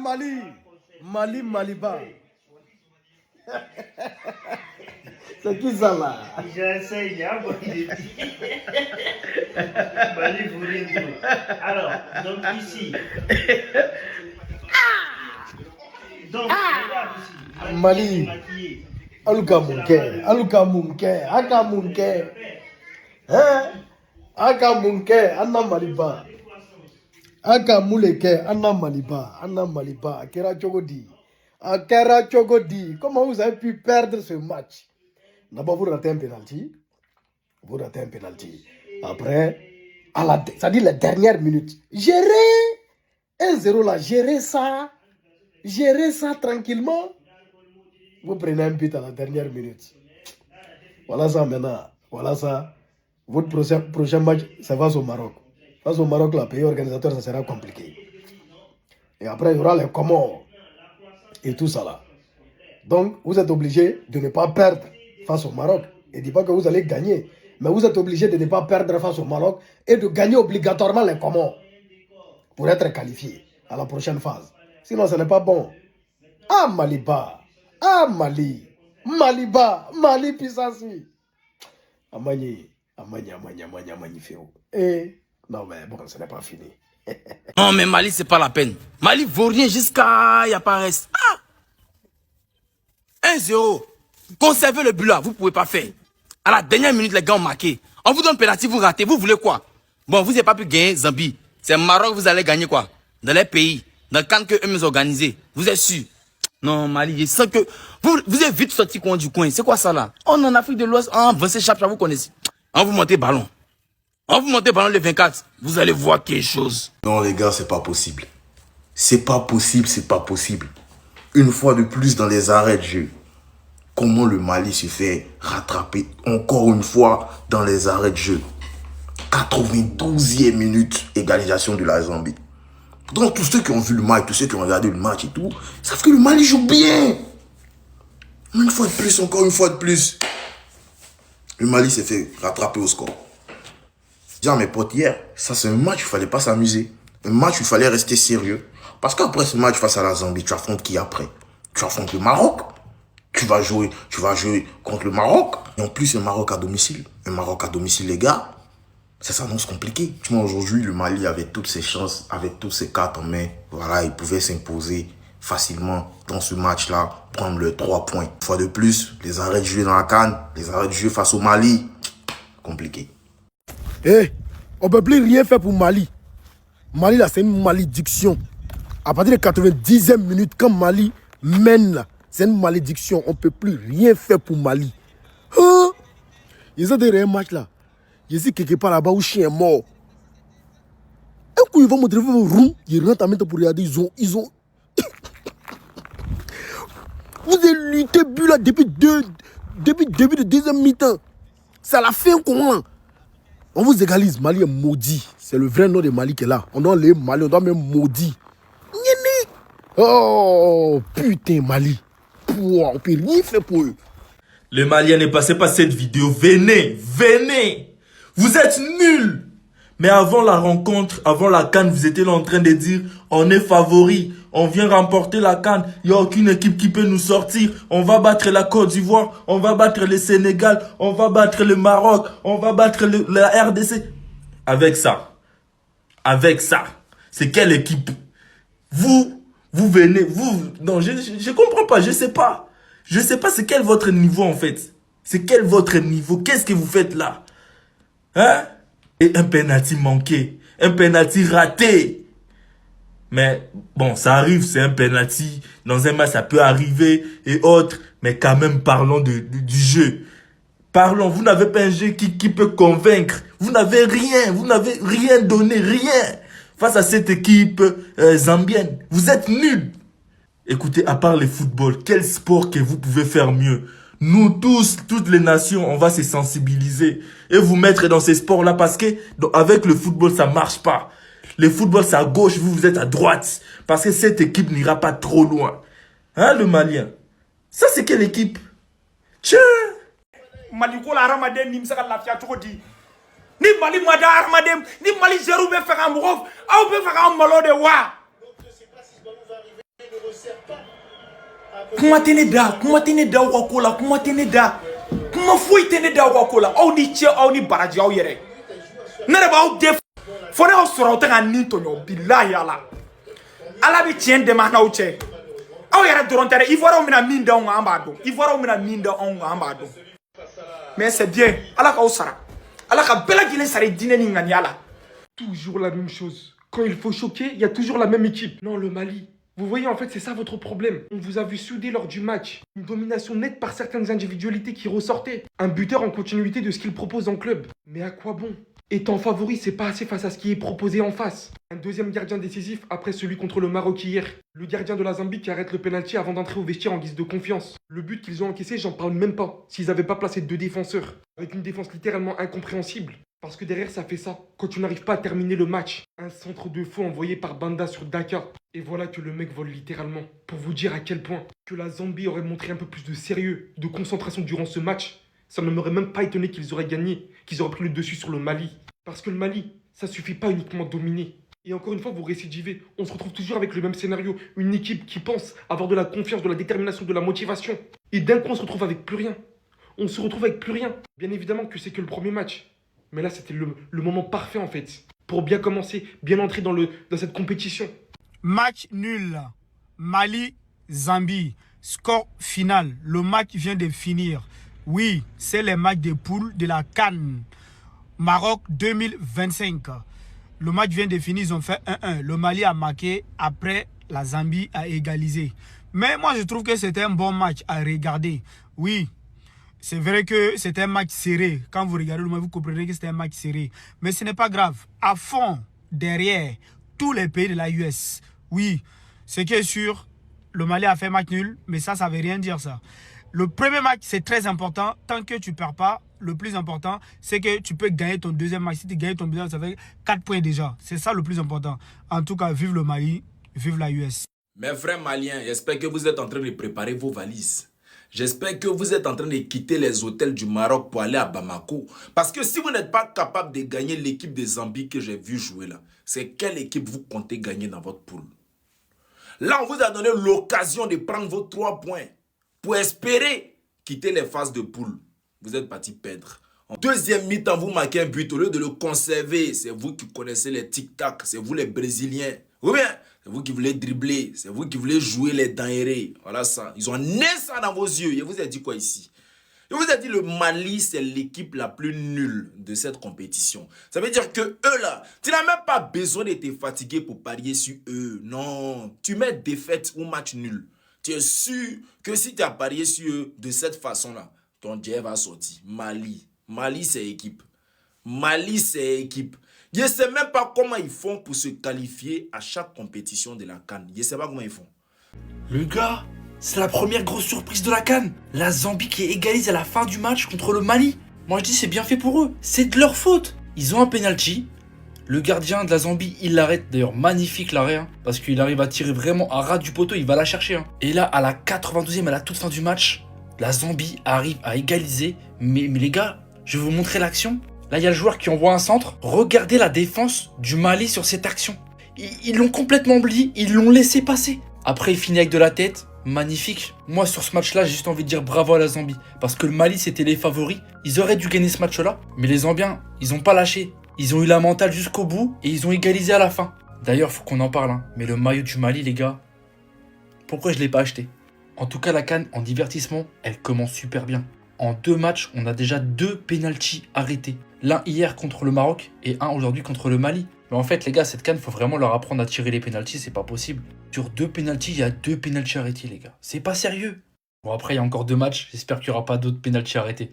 Mali. Mali, Maliba. C'est qui ça là? J'essaye, hein, Mali, vous rien. Alors, donc ici. Donc, regarde ici. Mali. Aluka Munke. Aluka Munke. Aka Munke. Hein? Aka Munke. Anna Maliba. Aka Muleke. Anna Maliba. Anna Maliba. Akera Chogodi. Akera Chogodi. Comment vous avez pu perdre ce match? D'abord, vous ratez un penalty. Vous ratez un penalty. Après, c'est-à-dire la dernière minute. Gérer 1-0 là. Gérer ça. Gérer ça tranquillement. Vous prenez un but à la dernière minute. Voilà ça maintenant. Voilà ça. Votre prochain match, c'est face au Maroc. Face au Maroc, le pays organisateur, ça sera compliqué. Et après, il y aura les Comores. Et tout ça là. Donc, vous êtes obligé de ne pas perdre face au Maroc. Et ne dis pas que vous allez gagner. Mais vous êtes obligé de ne pas perdre face au Maroc et de gagner obligatoirement les Comores pour être qualifié à la prochaine phase. Sinon, ce n'est pas bon. Ah, Maliba. Ah, Mali. Maliba. Mali Pisasi. Amani. Eh, non, mais bon, ce n'est pas fini. Non, mais Mali, c'est pas la peine. Mali vaut rien jusqu'à y apparaître. Ah! 1-0. Conservez le but là, vous pouvez pas faire. À la dernière minute, les gars ont marqué. On vous donne penalty, vous ratez. Vous voulez quoi? Bon, vous n'avez pas pu gagner Zambie. C'est Maroc, vous allez gagner quoi? Dans les pays, dans le camp que eux organisé. Vous êtes sûr? Non, Mali, je sens que vous êtes vite sorti du coin. C'est quoi ça là? On est en Afrique de l'Ouest, on avance chape, vous connaissez. On vous montez ballon. On vous montez ballon le 24. Vous allez voir quelque chose. Non les gars, c'est pas possible. C'est pas possible, c'est pas possible. Une fois de plus dans les arrêts de jeu. Comment le Mali se fait rattraper encore une fois dans les arrêts de jeu. 92e minute, égalisation de la Zambie. Donc tous ceux qui ont vu le match, tous ceux qui ont regardé le match et tout, savent que le Mali joue bien. Une fois de plus, encore une fois de plus. Le Mali s'est fait rattraper au score. Dis à mes potes hier, ça c'est un match où il ne fallait pas s'amuser. Un match où il fallait rester sérieux. Parce qu'après ce match face à la Zambie, tu affrontes qui après? Tu affrontes le Maroc. Tu vas jouer contre le Maroc. Et en plus, un Maroc à domicile. Un Maroc à domicile, les gars. Ça s'annonce compliqué. Aujourd'hui, le Mali avait toutes ses chances, avec tous ses cartes en main. Voilà, il pouvait s'imposer facilement dans ce match-là, prendre le 3 points. Une fois de plus, les arrêts de jeu dans la CAN, les arrêts de jeu face au Mali, compliqué. Eh, on ne peut plus rien faire pour Mali. Mali, là, c'est une malédiction. À partir de 90e minute, quand Mali mène, là, c'est une malédiction. On ne peut plus rien faire pour Mali. Hein? Ils ont des matchs là. Je suis quelque part là-bas où le chien est mort. Un coup, ils vont montrer le room. Ils rentrent en même temps pour regarder. Ils ont... Vous avez lutté but là depuis début de deuxième mi-temps. C'est à la fin qu'on... On vous égalise. Mali est maudit. C'est le vrai nom de Mali qui est là. On doit les Mali, on doit même maudit. Oh, putain, Mali. Pouah, on peut rien faire pour eux. Le Malien est passé par cette vidéo. Venez, venez. Vous êtes nuls. Mais avant la rencontre, avant la CAN, vous étiez là en train de dire, on est favori, on vient remporter la CAN, il n'y a aucune équipe qui peut nous sortir, on va battre la Côte d'Ivoire, on va battre le Sénégal, on va battre le Maroc, on va battre la RDC. Avec ça, c'est quelle équipe? Vous venez, non, je comprends pas, je sais pas c'est quel votre niveau en fait. C'est quel votre niveau? Qu'est-ce que vous faites là? Hein? Et un penalty manqué, un penalty raté. Mais bon, ça arrive, c'est un penalty. Dans un match, ça peut arriver et autres. Mais quand même, parlons du jeu. Parlons, vous n'avez pas un jeu qui peut convaincre. Vous n'avez rien donné, rien. Face à cette équipe zambienne. Vous êtes nuls. Écoutez, à part le football, quel sport que vous pouvez faire mieux? Nous tous, toutes les nations, on va se sensibiliser et vous mettre dans ces sports-là parce que avec le football, ça marche pas. Le football, c'est à gauche, vous êtes à droite. Parce que cette équipe n'ira pas trop loin. Hein, le Malien? Ça, c'est quelle équipe? Tiens! Maliko la Ramadan ni msaka lafia chokodi. Ni Mali mada Ramadan, ni Mali zéro be faire un morof, ou be faire un malo de wa. Kuma tɛ ne da kuma tɛ ne da aw ka ko la kuma tɛ ne da kuma foyi tɛ ne da aw ka ko la aw ni cɛ aw ni baraji aw yɛrɛ ne de b'aw den fo ne ka sɔrɔ aw tɛ ka nin tɔɲɔ bilahi ala bɛ tiɲɛ dɛmɛ n'aw cɛ aw yɛrɛ dɔrɔn tɛ dɛ ivoiriyɛnw bɛna min da anw kan an b'a dɔn ivoiriyɛnw bɛna min da anw kan an b'a dɔn mais c'est bien ala k'aw sara ala ka bɛɛ lajɛlen sara diinɛ ni ŋaniya la. Toujours la même chose. Quand il faut choquer, il y a toujours la même équipe. Non, le Mali. Vous voyez, en fait, c'est ça votre problème. On vous a vu souder lors du match. Une domination nette par certaines individualités qui ressortaient. Un buteur en continuité de ce qu'il propose en club. Mais à quoi bon? Étant favori, c'est pas assez face à ce qui est proposé en face. Un deuxième gardien décisif après celui contre le Maroc hier. Le gardien de la Zambie qui arrête le penalty avant d'entrer au vestiaire en guise de confiance. Le but qu'ils ont encaissé, j'en parle même pas. S'ils n'avaient pas placé 2 défenseurs. Avec une défense littéralement incompréhensible. Parce que derrière, ça fait ça. Quand tu n'arrives pas à terminer le match. Un centre de faux envoyé par Banda sur Dakar. Et voilà que le mec vole littéralement. Pour vous dire à quel point que la Zambie aurait montré un peu plus de sérieux, de concentration durant ce match. Ça ne m'aurait même pas étonné qu'ils auraient gagné, qu'ils auraient pris le dessus sur le Mali. Parce que le Mali, ça suffit pas uniquement de dominer. Et encore une fois, vous récidivez. On se retrouve toujours avec le même scénario. Une équipe qui pense avoir de la confiance, de la détermination, de la motivation. Et d'un coup, on se retrouve avec plus rien. On se retrouve avec plus rien. Bien évidemment que c'est que le premier match. Mais là, c'était le moment parfait, en fait. Pour bien commencer, bien entrer dans cette compétition. Match nul. Mali-Zambie. Score final. Le match vient de finir. Oui, c'est les matchs de poule de la CAN. Maroc 2025. Le match vient de finir, ils ont fait 1-1. Le Mali a marqué, après la Zambie a égalisé. Mais moi, je trouve que c'était un bon match à regarder. Oui, c'est vrai que c'était un match serré. Quand vous regardez le match, vous comprenez que c'était un match serré. Mais ce n'est pas grave. À fond, derrière, tous les pays de la US. Oui, ce qui est sûr, le Mali a fait match nul, mais ça ne veut rien dire ça. Le premier match, c'est très important. Tant que tu ne perds pas, le plus important, c'est que tu peux gagner ton deuxième match. Si tu gagnes ton deuxième match, ça fait 4 points déjà. C'est ça le plus important. En tout cas, vive le Mali, vive la US. Mes frères maliens, j'espère que vous êtes en train de préparer vos valises. J'espère que vous êtes en train de quitter les hôtels du Maroc pour aller à Bamako. Parce que si vous n'êtes pas capable de gagner l'équipe de Zambie que j'ai vu jouer là, c'est quelle équipe vous comptez gagner dans votre poule? Là, on vous a donné l'occasion de prendre vos 3 points pour espérer quitter les phases de poule. Vous êtes parti perdre. En deuxième mi-temps, vous marquez un but. Au lieu de le conserver, c'est vous qui connaissez les tic-tac. C'est vous les Brésiliens. Ou bien, c'est vous qui voulez dribbler. C'est vous qui voulez jouer les dents aérées. Voilà ça. Ils ont né ça dans vos yeux. Je vous ai dit quoi ici? Je vous ai dit le Mali, c'est l'équipe la plus nulle de cette compétition. Ça veut dire que eux là, tu n'as même pas besoin de te fatiguer pour parier sur eux. Non, tu mets défaite ou match nul. Tu es sûr que si tu as parié sur eux de cette façon-là, ton dieu va sortir. Mali, c'est équipe. Mali, c'est équipe. Je ne sais même pas comment ils font pour se qualifier à chaque compétition de la CAN. Je ne sais pas comment ils font. Le gars, c'est la première grosse surprise de la CAN. La Zambie qui égalise à la fin du match contre le Mali. Moi, je dis c'est bien fait pour eux. C'est de leur faute. Ils ont un penalty. Le gardien de la Zambie, il l'arrête. D'ailleurs, magnifique l'arrêt. Hein, parce qu'il arrive à tirer vraiment à ras du poteau. Il va la chercher. Hein. Et là, à la 92e, à la toute fin du match, la Zambie arrive à égaliser. Mais les gars, je vais vous montrer l'action. Là, il y a le joueur qui envoie un centre. Regardez la défense du Mali sur cette action. Ils l'ont complètement oublié. Ils l'ont laissé passer. Après, il finit avec de la tête. Magnifique. Moi, sur ce match-là, j'ai juste envie de dire bravo à la Zambie. Parce que le Mali, c'était les favoris. Ils auraient dû gagner ce match-là. Mais les Zambiens, ils n'ont pas lâché. Ils ont eu la mentale jusqu'au bout. Et ils ont égalisé à la fin. D'ailleurs, faut qu'on en parle. Hein. Mais le maillot du Mali, les gars, pourquoi je ne l'ai pas acheté? En tout cas, la CAN en divertissement, elle commence super bien. En 2 matchs, on a déjà 2 pénaltys arrêtés. L'un hier contre le Maroc et un aujourd'hui contre le Mali. Mais en fait, les gars, cette CAN, il faut vraiment leur apprendre à tirer les pénaltys, c'est pas possible. Sur 2 pénaltys, il y a 2 pénaltys arrêtés, les gars. C'est pas sérieux. Bon, après, il y a encore 2 matchs. J'espère qu'il n'y aura pas d'autres pénaltys arrêtés.